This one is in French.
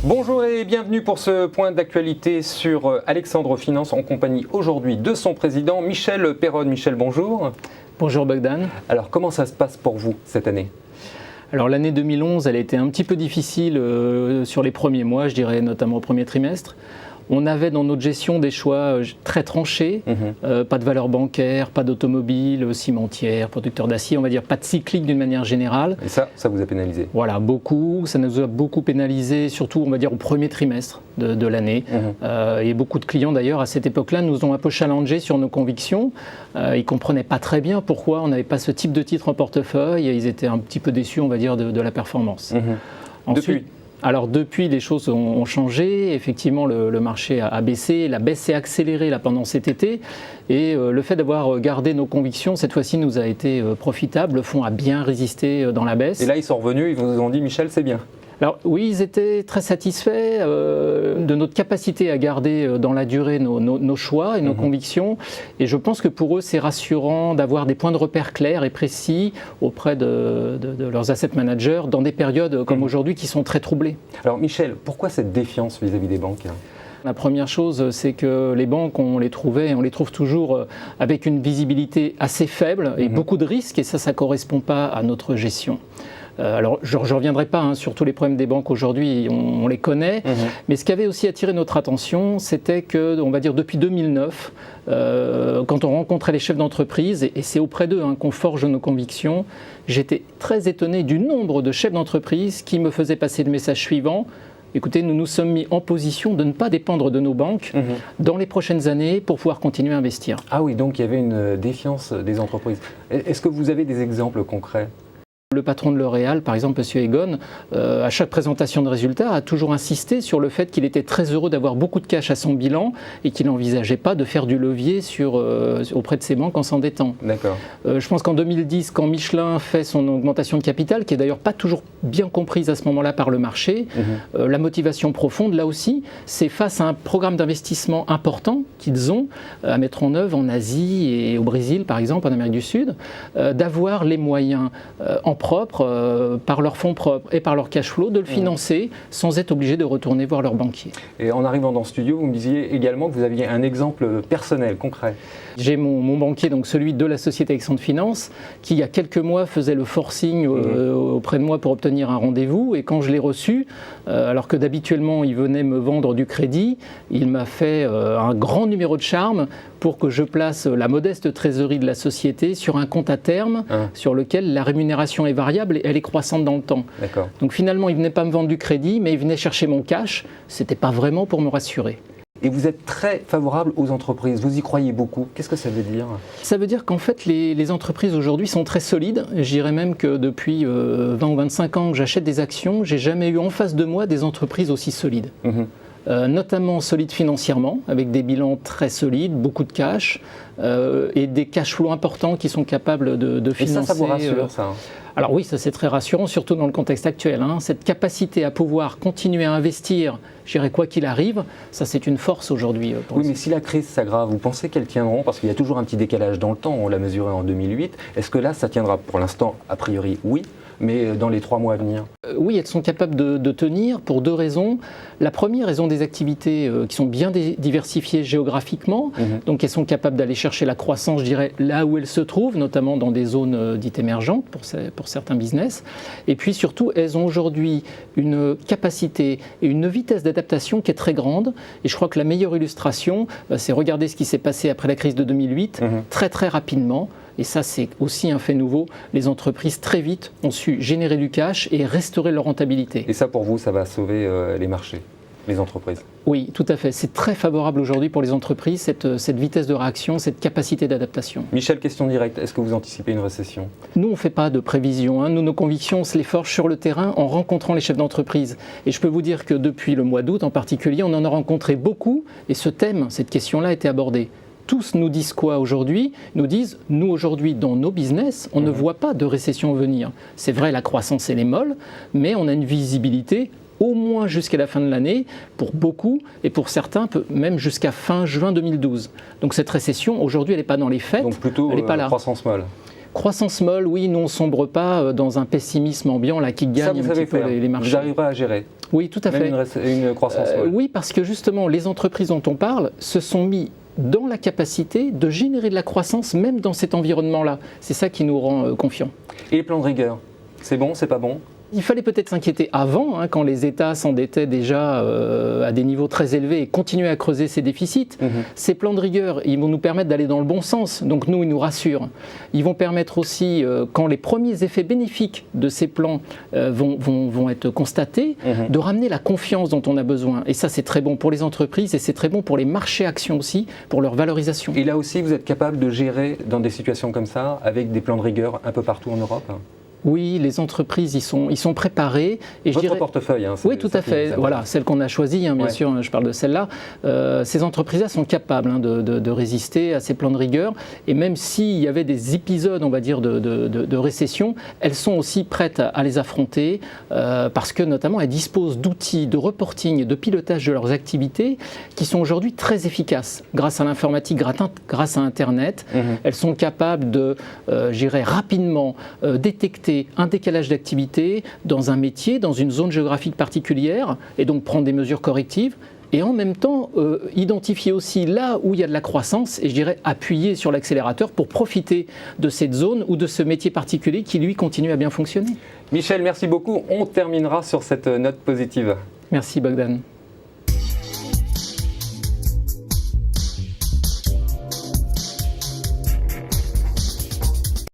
Bonjour et bienvenue pour ce point d'actualité sur Alexandre Finance en compagnie aujourd'hui de son président Michel Perronne. Michel, bonjour. Bonjour Bogdan. Alors comment ça se passe pour vous cette année ? Alors l'année 2011, elle a été un petit peu difficile sur les premiers mois, je dirais notamment au premier trimestre. On avait dans notre gestion des choix très tranchés, pas de valeur bancaire, pas d'automobile, cimentière, producteur d'acier, on va dire pas de cyclique d'une manière générale. Et ça vous a pénalisé ? Voilà, beaucoup, ça nous a beaucoup pénalisé, surtout on va dire au premier trimestre de l'année. Et beaucoup de clients d'ailleurs à cette époque-là nous ont un peu challengé sur nos convictions. Ils ne comprenaient pas très bien pourquoi on n'avait pas ce type de titre en portefeuille et ils étaient un petit peu déçus, on va dire, de la performance. Ensuite, alors depuis, les choses ont changé. Effectivement, le marché a baissé. La baisse s'est accélérée là, pendant cet été. Et le fait d'avoir gardé nos convictions, cette fois-ci, nous a été profitable. Le fonds a bien résisté dans la baisse. Et là, ils sont revenus, ils vous ont dit « Michel, c'est bien ». Alors oui, ils étaient très satisfaits de notre capacité à garder dans la durée nos choix et nos convictions. Et je pense que pour eux, c'est rassurant d'avoir des points de repère clairs et précis auprès de leurs asset managers dans des périodes comme aujourd'hui qui sont très troublées. Alors Michel, pourquoi cette défiance vis-à-vis des banques ? La première chose, c'est que les banques, on les trouve toujours avec une visibilité assez faible et beaucoup de risques. Et ça ne correspond pas à notre gestion. Alors, je ne reviendrai pas sur tous les problèmes des banques aujourd'hui, on les connaît, mais ce qui avait aussi attiré notre attention, c'était que, on va dire depuis 2009, quand on rencontrait les chefs d'entreprise, et c'est auprès d'eux qu'on forge nos convictions, j'étais très étonné du nombre de chefs d'entreprise qui me faisaient passer le message suivant. Écoutez, nous nous sommes mis en position de ne pas dépendre de nos banques dans les prochaines années pour pouvoir continuer à investir. Ah oui, donc il y avait une défiance des entreprises. Est-ce que vous avez des exemples concrets ? Le patron de L'Oréal, par exemple, M. Egon, à chaque présentation de résultats, a toujours insisté sur le fait qu'il était très heureux d'avoir beaucoup de cash à son bilan et qu'il n'envisageait pas de faire du levier auprès de ses banques en s'endettant. D'accord. Je pense qu'en 2010, quand Michelin fait son augmentation de capital, qui est d'ailleurs pas toujours bien comprise à ce moment-là par le marché, la motivation profonde, là aussi, c'est face à un programme d'investissement important qu'ils ont à mettre en œuvre en Asie et au Brésil, par exemple, en Amérique du Sud, d'avoir les moyens en propre, par leurs fonds propres et par leur cash flow, de le financer sans être obligé de retourner voir leur banquier. Et en arrivant dans le studio, vous me disiez également que vous aviez un exemple personnel, concret. J'ai mon banquier, donc celui de la société Alexandre Finance, qui il y a quelques mois faisait le forcing auprès de moi pour obtenir un rendez-vous. Et quand je l'ai reçu, alors que d'habituellement il venait me vendre du crédit, il m'a fait un grand numéro de charme pour que je place la modeste trésorerie de la société sur un compte à terme sur lequel la rémunération est variable et elle est croissante dans le temps. Donc finalement, il ne venait pas me vendre du crédit, mais il venait chercher mon cash. Ce n'était pas vraiment pour me rassurer. Et vous êtes très favorable aux entreprises, vous y croyez beaucoup. Qu'est-ce que ça veut dire ? Ça veut dire qu'en fait, les entreprises aujourd'hui sont très solides. Je dirais même que depuis 20 ou 25 ans que j'achète des actions, j'ai jamais eu en face de moi des entreprises aussi solides. Notamment solides financièrement, avec des bilans très solides, beaucoup de cash et des cash flows importants qui sont capables de financer. Et ça vous rassure, ça ? Alors oui, ça c'est très rassurant, surtout dans le contexte actuel. Cette capacité à pouvoir continuer à investir, je dirais quoi qu'il arrive, ça c'est une force aujourd'hui. Oui, mais si la crise s'aggrave, vous pensez qu'elles tiendront ? Parce qu'il y a toujours un petit décalage dans le temps, on l'a mesuré en 2008. Est-ce que là, ça tiendra ? Pour l'instant, a priori, oui. Mais dans les 3 mois à venir ? Oui, elles sont capables de tenir pour 2 raisons. La première raison des activités qui sont bien diversifiées géographiquement, donc elles sont capables d'aller chercher la croissance, je dirais, là où elles se trouvent, notamment dans des zones dites émergentes pour certains business. Et puis surtout, elles ont aujourd'hui une capacité et une vitesse d'adaptation qui est très grande. Et je crois que la meilleure illustration, c'est regarder ce qui s'est passé après la crise de 2008, très très rapidement. Et ça, c'est aussi un fait nouveau. Les entreprises, très vite, ont su générer du cash et restaurer leur rentabilité. Et ça, pour vous, ça va sauver les marchés, les entreprises ? Oui, tout à fait. C'est très favorable aujourd'hui pour les entreprises, cette vitesse de réaction, cette capacité d'adaptation. Michel, question directe. Est-ce que vous anticipez une récession ? Nous, on ne fait pas de prévision. Nous, nos convictions, on se les forge sur le terrain en rencontrant les chefs d'entreprise. Et je peux vous dire que depuis le mois d'août en particulier, on en a rencontré beaucoup. Et ce thème, cette question-là a été abordée. Tous nous disent quoi aujourd'hui ? Nous disent, nous aujourd'hui dans nos business, on ne voit pas de récession venir. C'est vrai, la croissance elle est molle, mais on a une visibilité au moins jusqu'à la fin de l'année, pour beaucoup, et pour certains, même jusqu'à fin juin 2012. Donc cette récession, aujourd'hui, elle n'est pas dans les faits. Donc plutôt elle n'est pas là. Croissance molle. Croissance molle, oui, nous on ne sombre pas dans un pessimisme ambiant là, qui gagne un petit peu les marchés. Vous arriverez à gérer. Oui, tout à fait. Même une croissance molle. Oui, parce que justement, les entreprises dont on parle se sont mis dans la capacité de générer de la croissance même dans cet environnement-là. C'est ça qui nous rend confiants. Et les plans de rigueur, c'est bon, c'est pas bon? Il fallait peut-être s'inquiéter avant, quand les États s'endettaient déjà à des niveaux très élevés et continuaient à creuser ces déficits. Ces plans de rigueur, ils vont nous permettre d'aller dans le bon sens, donc nous, ils nous rassurent. Ils vont permettre aussi, quand les premiers effets bénéfiques de ces plans vont être constatés, de ramener la confiance dont on a besoin. Et ça, c'est très bon pour les entreprises et c'est très bon pour les marchés actions aussi, pour leur valorisation. Et là aussi, vous êtes capable de gérer dans des situations comme ça, avec des plans de rigueur un peu partout en Europe? Oui, les entreprises, ils sont préparés. Et Votre portefeuille, oui, tout à fait. Voilà, celle qu'on a choisie, bien sûr, je parle de celle-là. Ces entreprises-là sont capables de résister à ces plans de rigueur. Et même s'il y avait des épisodes, on va dire, de récession, elles sont aussi prêtes à les affronter parce que, notamment, elles disposent d'outils de reporting et de pilotage de leurs activités qui sont aujourd'hui très efficaces. Grâce à l'informatique, grâce à Internet, elles sont capables de, rapidement détecter un décalage d'activité dans un métier, dans une zone géographique particulière, et donc prendre des mesures correctives, et en même temps identifier aussi là où il y a de la croissance, et appuyer sur l'accélérateur pour profiter de cette zone ou de ce métier particulier qui, lui, continue à bien fonctionner. Michel, merci beaucoup. On terminera sur cette note positive. Merci Bogdan.